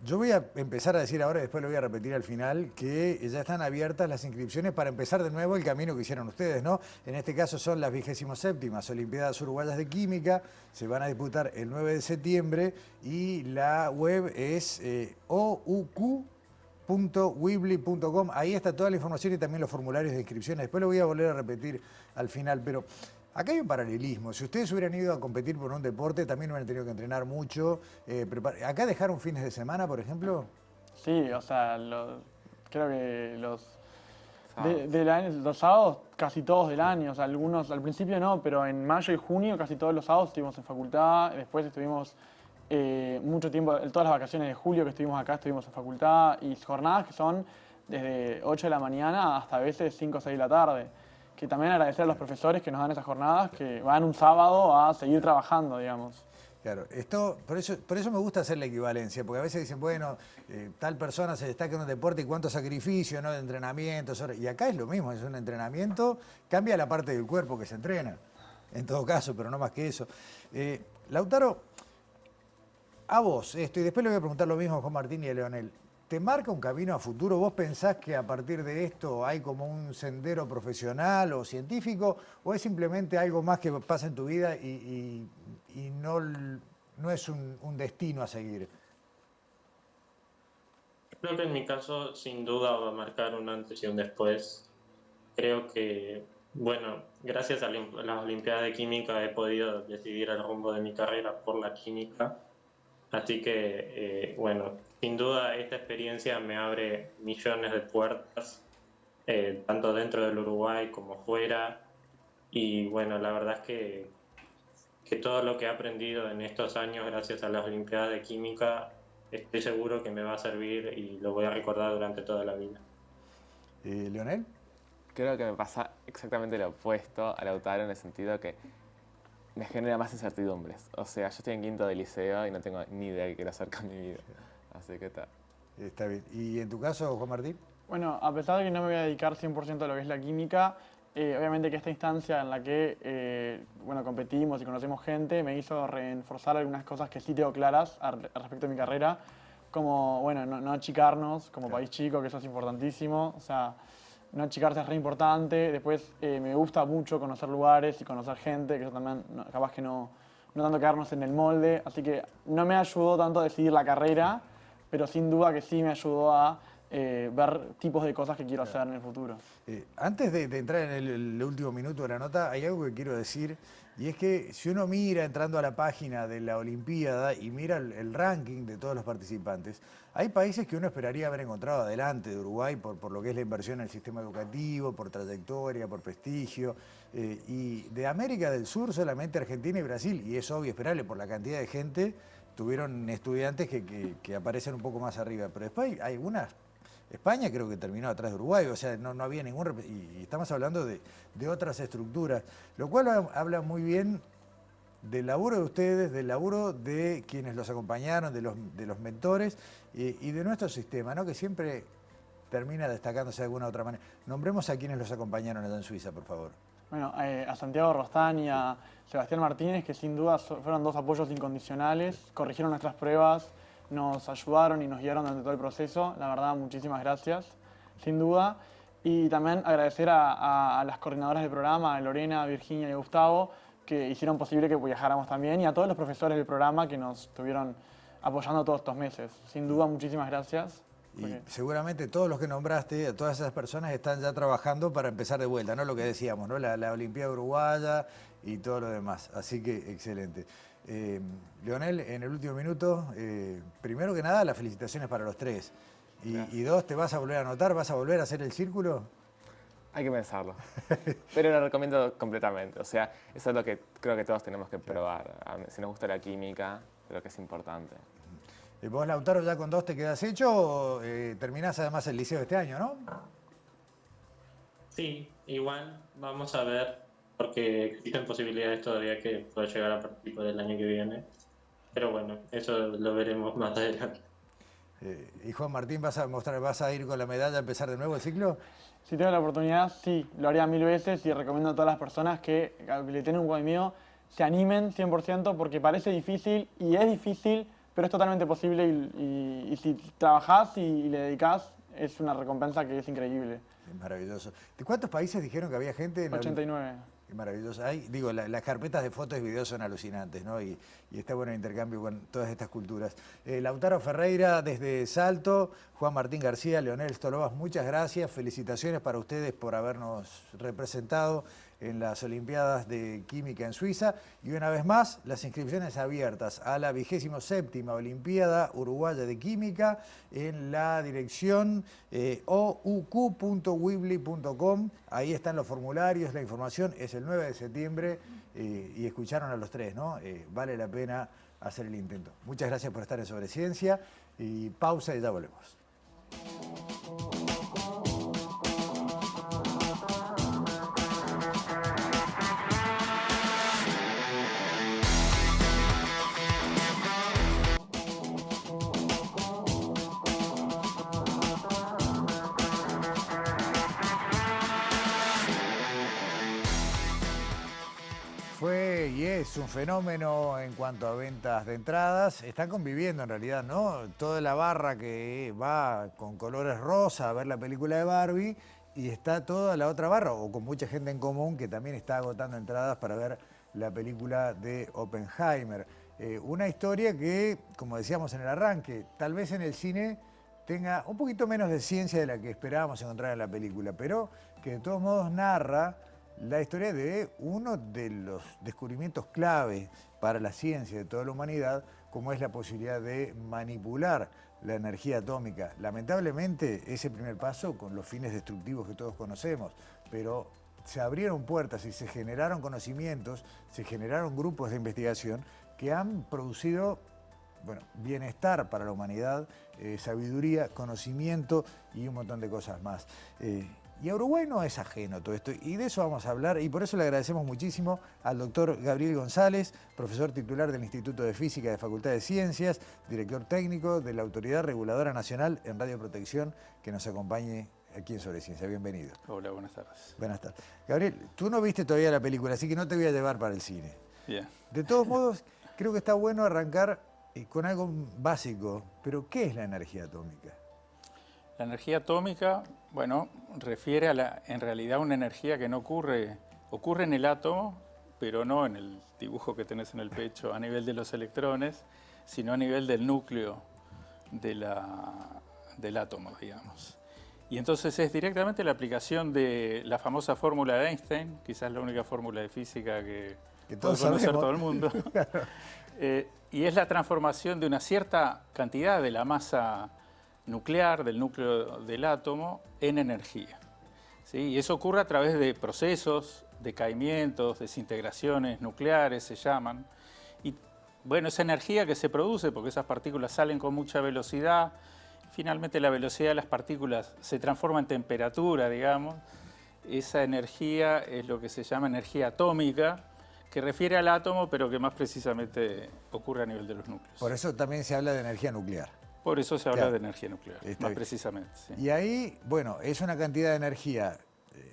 Yo voy a empezar a decir ahora, y después lo voy a repetir al final, que ya están abiertas las inscripciones para empezar de nuevo el camino que hicieron ustedes, ¿no? En este caso son las 27ª Olimpiadas Uruguayas de Química, se van a disputar el 9 de septiembre y la web es ouq.weebly.com. Ahí está toda la información y también los formularios de inscripciones. Después lo voy a volver a repetir al final, pero acá hay un paralelismo. Si ustedes hubieran ido a competir por un deporte, también hubieran tenido que entrenar mucho. ¿Acá dejaron fines de semana, por ejemplo? Sí, o sea, creo que los sábados casi todos del año. O sea, algunos al principio no, pero en mayo y junio casi todos los sábados estuvimos en facultad. Después estuvimos mucho tiempo, en todas las vacaciones de julio que estuvimos acá, estuvimos en facultad, y jornadas que son desde 8 de la mañana hasta a veces 5 o 6 de la tarde. Que también agradecer a los profesores que nos dan esas jornadas, que van un sábado a seguir trabajando, digamos. Claro, por eso me gusta hacer la equivalencia, porque a veces dicen, bueno, tal persona se destaca en un deporte y cuánto sacrificio, ¿no? De entrenamiento. Y acá es lo mismo, es un entrenamiento, cambia la parte del cuerpo que se entrena, en todo caso, pero no más que eso. Lautaro, a vos, y después le voy a preguntar lo mismo a Juan Martín y a Leonel. ¿Te marca un camino a futuro? ¿Vos pensás que a partir de esto hay como un sendero profesional o científico? ¿O es simplemente algo más que pasa en tu vida y no es un destino a seguir? Creo que en mi caso, sin duda, va a marcar un antes y un después. Creo que, bueno, gracias a las Olimpiadas de Química he podido decidir el rumbo de mi carrera por la química. Así que, bueno, sin duda esta experiencia me abre millones de puertas, tanto dentro del Uruguay como fuera. Y bueno, la verdad es que todo lo que he aprendido en estos años gracias a las Olimpiadas de Química, estoy seguro que me va a servir y lo voy a recordar durante toda la vida. ¿Leonel? Creo que me pasa exactamente lo opuesto a Lautaro en el sentido que me genera más incertidumbres. O sea, yo estoy en quinto de liceo y no tengo ni idea de qué quiero hacer con mi vida. Así que está. Está bien. ¿Y en tu caso, Juan Martín? Bueno, a pesar de que no me voy a dedicar 100% a lo que es la química, obviamente que esta instancia en la que bueno, competimos y conocemos gente me hizo reforzar algunas cosas que sí tengo claras respecto a mi carrera, como, bueno, no achicarnos como país chico, que eso es importantísimo. O sea, no achicarse es re importante. Después me gusta mucho conocer lugares y conocer gente, que eso también, capaz que no tanto quedarnos en el molde. Así que no me ayudó tanto a decidir la carrera, pero sin duda que sí me ayudó a ver tipos de cosas que quiero hacer en el futuro. Antes de entrar en el último minuto de la nota, hay algo que quiero decir, y es que si uno mira entrando a la página de la Olimpiada y mira el ranking de todos los participantes, hay países que uno esperaría haber encontrado adelante de Uruguay por lo que es la inversión en el sistema educativo, por trayectoria, por prestigio, y de América del Sur solamente Argentina y Brasil, y es obvio, esperable por la cantidad de gente, tuvieron estudiantes que aparecen un poco más arriba, pero después hay unas. España creo que terminó atrás de Uruguay, o sea, no había ningún... Y estamos hablando de otras estructuras, lo cual habla muy bien del laburo de ustedes, del laburo de quienes los acompañaron, de los mentores y de nuestro sistema, ¿no? Que siempre termina destacándose de alguna u otra manera. Nombremos a quienes los acompañaron allá en Suiza, por favor. Bueno, a Santiago Rostán y a Sebastián Martínez, que sin duda fueron dos apoyos incondicionales, corrigieron nuestras pruebas, nos ayudaron y nos guiaron durante todo el proceso. La verdad, muchísimas gracias, sin duda. Y también agradecer a las coordinadoras del programa, a Lorena, Virginia y Gustavo, que hicieron posible que viajáramos también, y a todos los profesores del programa que nos estuvieron apoyando todos estos meses. Sin duda, muchísimas gracias. Y seguramente todos los que nombraste, todas esas personas están ya trabajando para empezar de vuelta, ¿no? Lo que decíamos, ¿no? La Olimpiada Uruguaya y todo lo demás. Así que excelente. Leonel, en el último minuto, primero que nada, las felicitaciones para los tres. Y dos, ¿te vas a volver a anotar? ¿Vas a volver a hacer el círculo? Hay que pensarlo. Pero lo recomiendo completamente. O sea, eso es lo que creo que todos tenemos que probar. Si nos gusta la química, creo que es importante. ¿Vos, Lautaro, ya con dos te quedas hecho o terminás además el liceo este año, no? Sí, igual vamos a ver, porque existen posibilidades todavía que pueda llegar a participar del año que viene. Pero bueno, eso lo veremos más adelante. ¿Y Juan Martín, vas a ir con la medalla a empezar de nuevo el ciclo? Si tengo la oportunidad, sí, lo haría 1000 veces y recomiendo a todas las personas que le tienen un buen miedo, se animen 100% porque parece difícil y es difícil, pero es totalmente posible y si trabajás y le dedicás, es una recompensa que es increíble. Es maravilloso. ¿De cuántos países dijeron que había gente? 89. Qué maravilloso. Las carpetas de fotos y videos son alucinantes, ¿no? Y está bueno el intercambio con todas estas culturas. Lautaro Ferreira desde Salto, Juan Martín García, Leonel Stolovas, muchas gracias. Felicitaciones para ustedes por habernos representado en las Olimpiadas de Química en Suiza. Y una vez más, las inscripciones abiertas a la 27ª Olimpiada Uruguaya de Química en la dirección ouq.weebly.com. Ahí están los formularios, la información es el 9 de septiembre y escucharon a los tres, ¿no? Vale la pena hacer el intento. Muchas gracias por estar en Sobre Ciencia y pausa y ya volvemos. Fue y es un fenómeno en cuanto a ventas de entradas. Están conviviendo en realidad, ¿no? Toda la barra que va con colores rosa a ver la película de Barbie y está toda la otra barra, o con mucha gente en común, que también está agotando entradas para ver la película de Oppenheimer. Una historia que, como decíamos en el arranque, tal vez en el cine tenga un poquito menos de ciencia de la que esperábamos encontrar en la película, pero que de todos modos narra la historia de uno de los descubrimientos clave para la ciencia de toda la humanidad, como es la posibilidad de manipular la energía atómica. Lamentablemente, ese primer paso con los fines destructivos que todos conocemos, pero se abrieron puertas y se generaron conocimientos, se generaron grupos de investigación que han producido, bueno, bienestar para la humanidad, sabiduría, conocimiento y un montón de cosas más. Y a Uruguay no es ajeno todo esto, y de eso vamos a hablar, y por eso le agradecemos muchísimo al doctor Gabriel González, profesor titular del Instituto de Física de Facultad de Ciencias, director técnico de la Autoridad Reguladora Nacional en Radioprotección, que nos acompañe aquí en Sobre Ciencia. Bienvenido. Hola, buenas tardes. Buenas tardes. Gabriel, tú no viste todavía la película, así que no te voy a llevar para el cine. Bien. De todos modos, creo que está bueno arrancar con algo básico, pero ¿qué es la energía atómica? La energía atómica, bueno, refiere a en realidad una energía que no ocurre en el átomo, pero no en el dibujo que tenés en el pecho a nivel de los electrones, sino a nivel del núcleo del átomo, digamos. Y entonces es directamente la aplicación de la famosa fórmula de Einstein, quizás la única fórmula de física que puede conocer todo el mundo. Y es la transformación de una cierta cantidad de la masa nuclear, del núcleo del átomo, en energía. ¿Sí? Y eso ocurre a través de procesos, decaimientos, desintegraciones nucleares, se llaman. Y bueno, esa energía que se produce, porque esas partículas salen con mucha velocidad, finalmente la velocidad de las partículas se transforma en temperatura, digamos. Esa energía es lo que se llama energía atómica, que refiere al átomo, pero que más precisamente ocurre a nivel de los núcleos. Por eso también se habla de energía nuclear. Por eso se habla de energía nuclear, más precisamente. Sí. Y ahí, bueno, es una cantidad de energía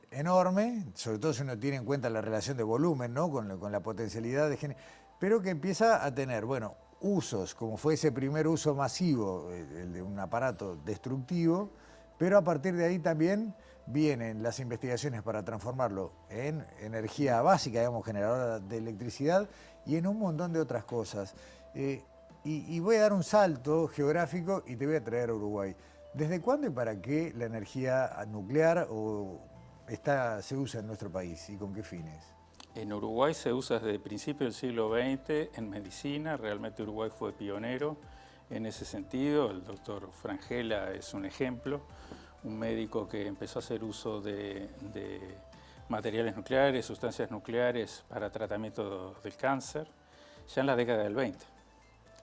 enorme, sobre todo si uno tiene en cuenta la relación de volumen, ¿no? Con la potencialidad de género, pero que empieza a tener, bueno, usos, como fue ese primer uso masivo, el de un aparato destructivo, pero a partir de ahí también vienen las investigaciones para transformarlo en energía básica, digamos, generadora de electricidad, y en un montón de otras cosas. Y voy a dar un salto geográfico y te voy a traer a Uruguay. ¿Desde cuándo y para qué la energía nuclear se usa en nuestro país y con qué fines? En Uruguay se usa desde el principio del siglo XX en medicina. Realmente Uruguay fue pionero en ese sentido. El doctor Frangela es un ejemplo, un médico que empezó a hacer uso de materiales nucleares, sustancias nucleares para tratamiento del cáncer, ya en la década del 20.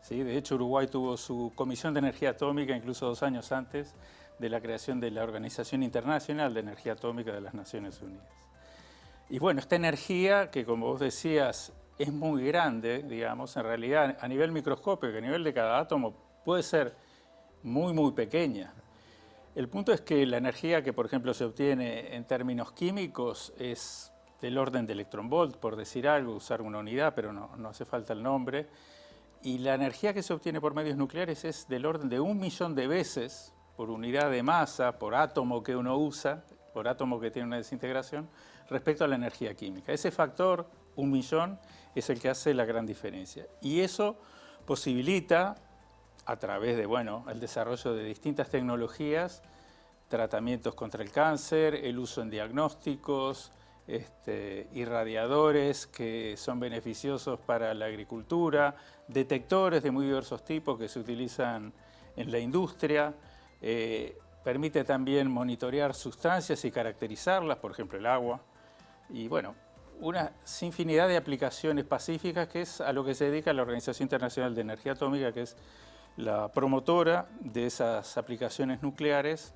¿Sí? De hecho, Uruguay tuvo su Comisión de Energía Atómica incluso 2 años antes de la creación de la Organización Internacional de Energía Atómica de las Naciones Unidas. Y bueno, esta energía, que como vos decías, es muy grande, digamos, en realidad a nivel microscópico, a nivel de cada átomo, puede ser muy, muy pequeña. El punto es que la energía que, por ejemplo, se obtiene en términos químicos es del orden de electronvolt, por decir algo, usar una unidad, pero no hace falta el nombre. Y la energía que se obtiene por medios nucleares es del orden de 1.000.000 de veces por unidad de masa, por átomo que uno usa, por átomo que tiene una desintegración, respecto a la energía química. Ese factor, 1.000.000, es el que hace la gran diferencia. Y eso posibilita, a través de, bueno, el desarrollo de distintas tecnologías, tratamientos contra el cáncer, el uso en diagnósticos, irradiadores que son beneficiosos para la agricultura, detectores de muy diversos tipos que se utilizan en la industria, permite también monitorear sustancias y caracterizarlas, por ejemplo el agua, y bueno, una infinidad de aplicaciones pacíficas, que es a lo que se dedica la Organización Internacional de Energía Atómica, que es la promotora de esas aplicaciones nucleares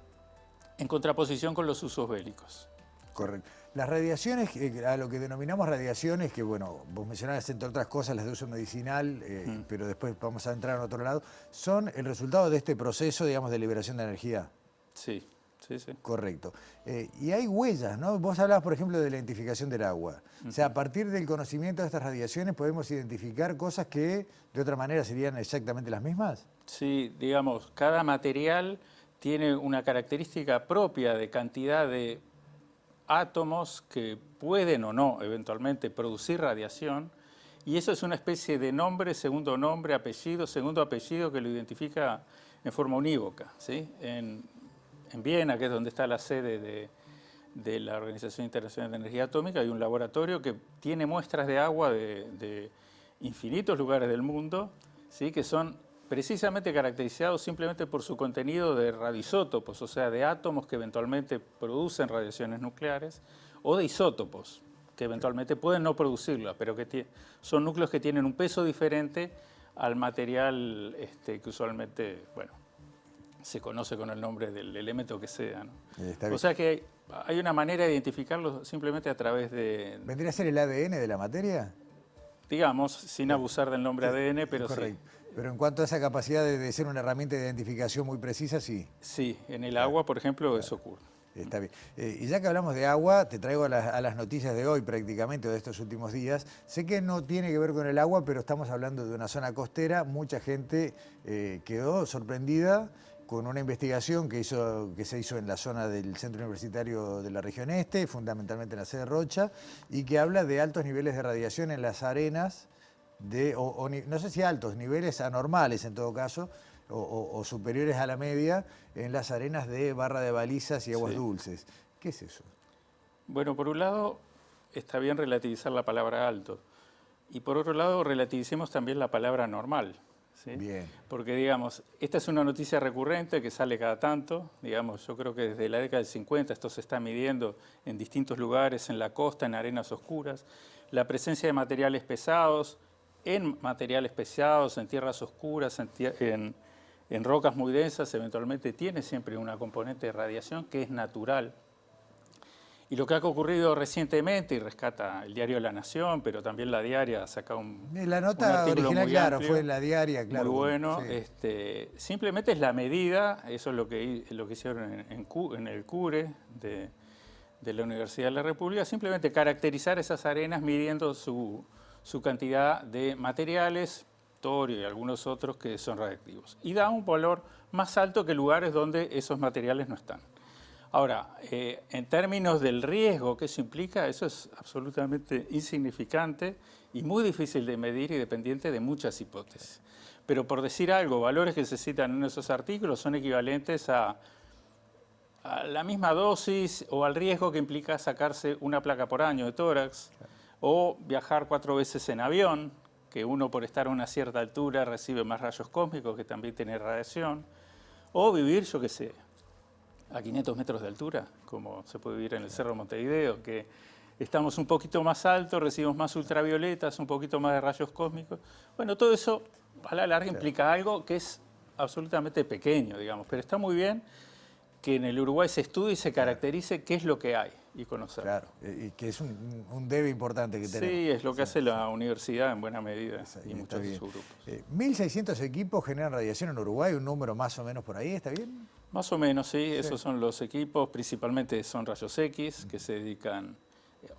en contraposición con los usos bélicos. Correcto. Las radiaciones, a lo que denominamos radiaciones, que bueno, vos mencionabas entre otras cosas las de uso medicinal, pero después vamos a entrar en otro lado, son el resultado de este proceso, digamos, de liberación de energía. Sí, sí, sí. Correcto. Y hay huellas, ¿no? Vos hablabas, por ejemplo, de la identificación del agua. O sea, a partir del conocimiento de estas radiaciones podemos identificar cosas que de otra manera serían exactamente las mismas. Sí, digamos, cada material tiene una característica propia de cantidad de átomos que pueden o no eventualmente producir radiación, y eso es una especie de nombre, segundo segundo apellido que lo identifica en forma unívoca, ¿sí? En Viena, que es donde está la sede de la Organización Internacional de Energía Atómica, hay un laboratorio que tiene muestras de agua de infinitos lugares del mundo, ¿sí? Que son precisamente caracterizados simplemente por su contenido de radioisótopos, o sea, de átomos que eventualmente producen radiaciones nucleares, o de isótopos, que eventualmente pueden no producirlas, pero que son núcleos que tienen un peso diferente al material que usualmente, bueno, se conoce con el nombre del elemento que sea, ¿no? O sea que hay una manera de identificarlo simplemente a través de... ¿Vendría a ser el ADN de la materia? Digamos, sin abusar del nombre ADN, pero correcto. Sí. Pero en cuanto a esa capacidad de ser una herramienta de identificación muy precisa, sí. Sí, en el agua, por ejemplo, eso ocurre. Está bien. Y ya que hablamos de agua, te traigo a las noticias de hoy prácticamente, o de estos últimos días. Sé que no tiene que ver con el agua, pero estamos hablando de una zona costera. Mucha gente quedó sorprendida con una investigación que se hizo en la zona del Centro Universitario de la Región Este, fundamentalmente en la sede Rocha, y que habla de altos niveles de radiación en las arenas, no sé si altos, niveles anormales en todo caso, o superiores a la media, en las arenas de Barra de Balizas y Aguas Dulces. ¿Qué es eso? Bueno, por un lado está bien relativizar la palabra alto, y por otro lado relativicemos también la palabra normal. ¿Sí? Bien. Porque, digamos, esta es una noticia recurrente que sale cada tanto. Digamos, yo creo que desde la década del 50 esto se está midiendo en distintos lugares, en la costa, en arenas oscuras. La presencia de materiales pesados, en tierras oscuras, en rocas muy densas, eventualmente tiene siempre una componente de radiación que es natural. Y lo que ha ocurrido recientemente, y rescata el diario La Nación, pero también La Diaria ha sacado la nota original, claro, fue en La Diaria, claro. Muy bueno. Sí. Simplemente es la medida, eso es lo que hicieron en el CURE de la Universidad de la República, simplemente caracterizar esas arenas midiendo su cantidad de materiales, torio y algunos otros que son radiactivos. Y da un valor más alto que lugares donde esos materiales no están. Ahora, en términos del riesgo que eso implica, eso es absolutamente insignificante y muy difícil de medir y dependiente de muchas hipótesis. Pero por decir algo, valores que se citan en esos artículos son equivalentes a la misma dosis o al riesgo que implica sacarse una placa por año de tórax, o viajar 4 veces en avión, que uno por estar a una cierta altura recibe más rayos cósmicos, que también tiene radiación, o vivir, yo qué sé, a 500 metros de altura, como se puede vivir en el Cerro Montevideo, que estamos un poquito más altos, recibimos más ultravioletas, un poquito más de rayos cósmicos. Bueno, todo eso a la larga implica algo que es absolutamente pequeño, digamos, pero está muy bien que en el Uruguay se estudie y se caracterice qué es lo que hay y conocer. Claro, y que es un debe importante que tenemos. Sí, es lo que hace la universidad en buena medida y muchos de sus grupos. 1.600 equipos generan radiación en Uruguay, un número más o menos por ahí, ¿está bien? Más o menos, sí. Esos son los equipos, principalmente son rayos X, que se dedican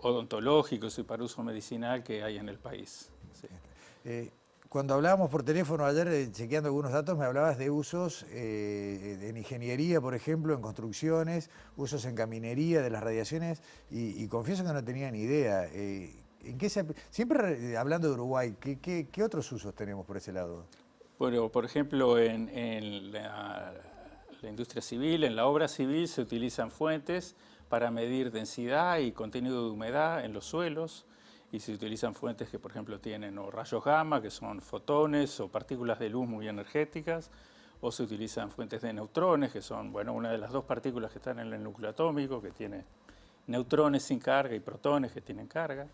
odontológicos y para uso medicinal que hay en el país. Sí. Cuando hablábamos por teléfono ayer, chequeando algunos datos, me hablabas de usos en ingeniería, por ejemplo, en construcciones, usos en caminería de las radiaciones, y confieso que no tenía ni idea. Siempre hablando de Uruguay, ¿qué otros usos tenemos por ese lado? Bueno, por ejemplo, en la industria civil, en la obra civil, se utilizan fuentes para medir densidad y contenido de humedad en los suelos, y se utilizan fuentes que, por ejemplo, tienen o rayos gamma, que son fotones o partículas de luz muy energéticas, o se utilizan fuentes de neutrones, que son, bueno, una de las dos partículas que están en el núcleo atómico, que tiene neutrones sin carga y protones que tienen carga.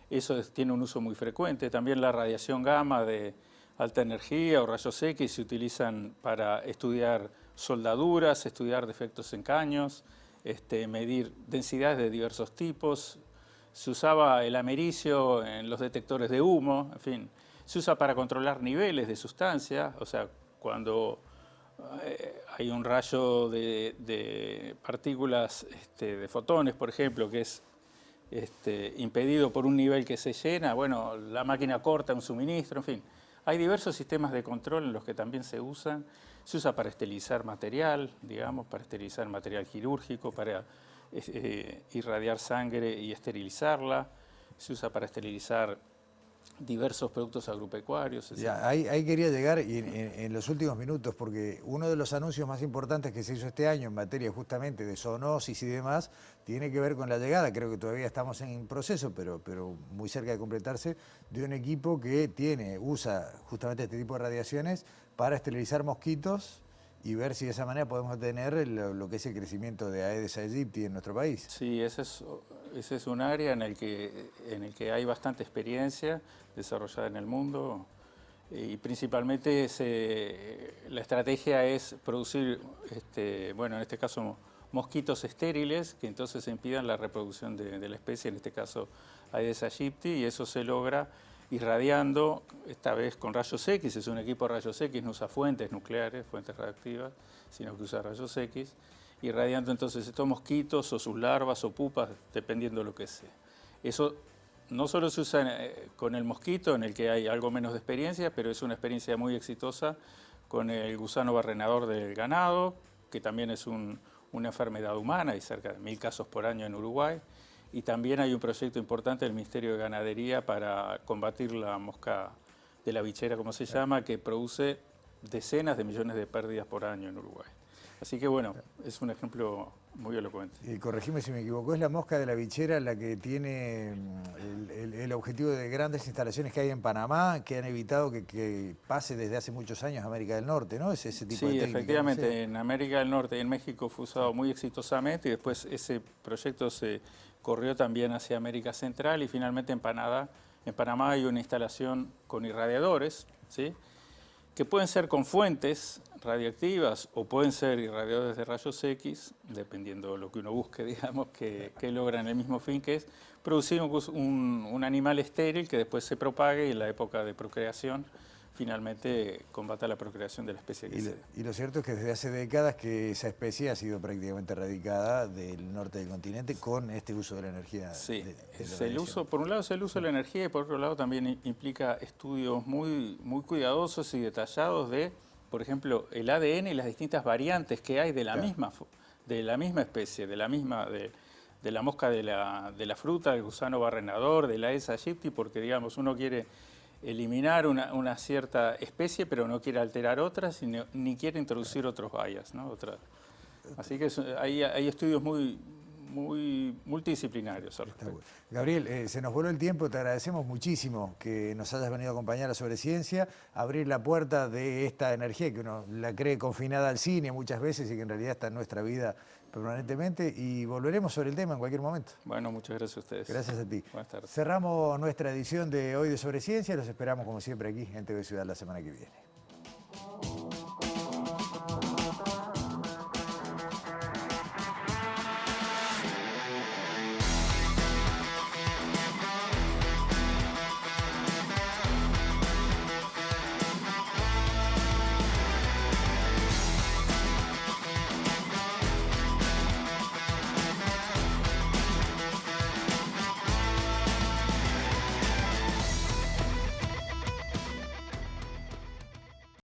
eso tiene un uso muy frecuente. También la radiación gamma de alta energía o rayos X se utilizan para estudiar soldaduras, estudiar defectos en caños, medir densidades de diversos tipos. Se usaba el americio en los detectores de humo, en fin. Se usa para controlar niveles de sustancia, o sea, cuando hay un rayo de partículas, de fotones, por ejemplo, que es impedido por un nivel que se llena, bueno, la máquina corta un suministro, en fin. Hay diversos sistemas de control en los que también se usan. Se usa para esterilizar material, digamos, para esterilizar material quirúrgico, para irradiar sangre y esterilizarla. Se usa para esterilizar diversos productos agropecuarios. Ya, ahí quería llegar y en los últimos minutos, porque uno de los anuncios más importantes que se hizo este año en materia justamente de zoonosis y demás, tiene que ver con la llegada, creo que todavía estamos en proceso, pero muy cerca de completarse, de un equipo que usa justamente este tipo de radiaciones para esterilizar mosquitos y ver si de esa manera podemos tener lo que es el crecimiento de Aedes aegypti en nuestro país. Sí, ese es un área en el que hay bastante experiencia desarrollada en el mundo y principalmente la estrategia es producir, bueno, en este caso mosquitos estériles que entonces impidan la reproducción de la especie, en este caso Aedes aegypti, y eso se logra irradiando, esta vez con rayos X, es un equipo de rayos X, no usa fuentes nucleares, fuentes radioactivas, sino que usa rayos X, irradiando entonces estos mosquitos o sus larvas o pupas, dependiendo de lo que sea. Eso no solo se usa con el mosquito, en el que hay algo menos de experiencia, pero es una experiencia muy exitosa con el gusano barrenador del ganado, que también es una enfermedad humana, hay cerca de 1000 casos por año en Uruguay. Y también hay un proyecto importante del Ministerio de Ganadería para combatir la mosca de la bichera, como se llama, que produce decenas de millones de pérdidas por año en Uruguay. Así que bueno, es un ejemplo muy elocuente. Y corregime si me equivoco, es la mosca de la bichera la que tiene el objetivo de grandes instalaciones que hay en Panamá, que han evitado que pase desde hace muchos años a América del Norte, ¿no? Es ese tipo de técnica. Sí, efectivamente, ¿no? En América del Norte y en México fue usado muy exitosamente y después ese proyecto se corrió también hacia América Central y finalmente en Panamá hay una instalación con irradiadores, ¿sí?, que pueden ser con fuentes radioactivas o pueden ser irradiadores de rayos X, dependiendo de lo que uno busque, digamos, que logran el mismo fin, que es producir un animal estéril que después se propague y en la época de procreación finalmente combata la procreación de la especie que sea. Y lo cierto es que desde hace décadas que esa especie ha sido prácticamente erradicada del norte del continente con este uso de la energía. Sí, por un lado es el uso de la energía y por otro lado también implica estudios muy cuidadosos y detallados de, por ejemplo, el ADN y las distintas variantes que hay de la misma especie, de la mosca de la fruta, del gusano barrenador, del Aedes aegypti, porque digamos uno quiere eliminar una cierta especie, pero no quiere alterar otras, ni quiere introducir otros bias, ¿no? Así que hay estudios muy multidisciplinarios al respecto. Gabriel, se nos voló el tiempo, te agradecemos muchísimo que nos hayas venido a acompañar a Sobre Ciencia, abrir la puerta de esta energía que uno la cree confinada al cine muchas veces y que en realidad está en nuestra vida permanentemente, y volveremos sobre el tema en cualquier momento. Bueno, muchas gracias a ustedes. Gracias a ti. Buenas tardes. Cerramos nuestra edición de hoy de Sobre Ciencia, los esperamos como siempre aquí en TV Ciudad la semana que viene.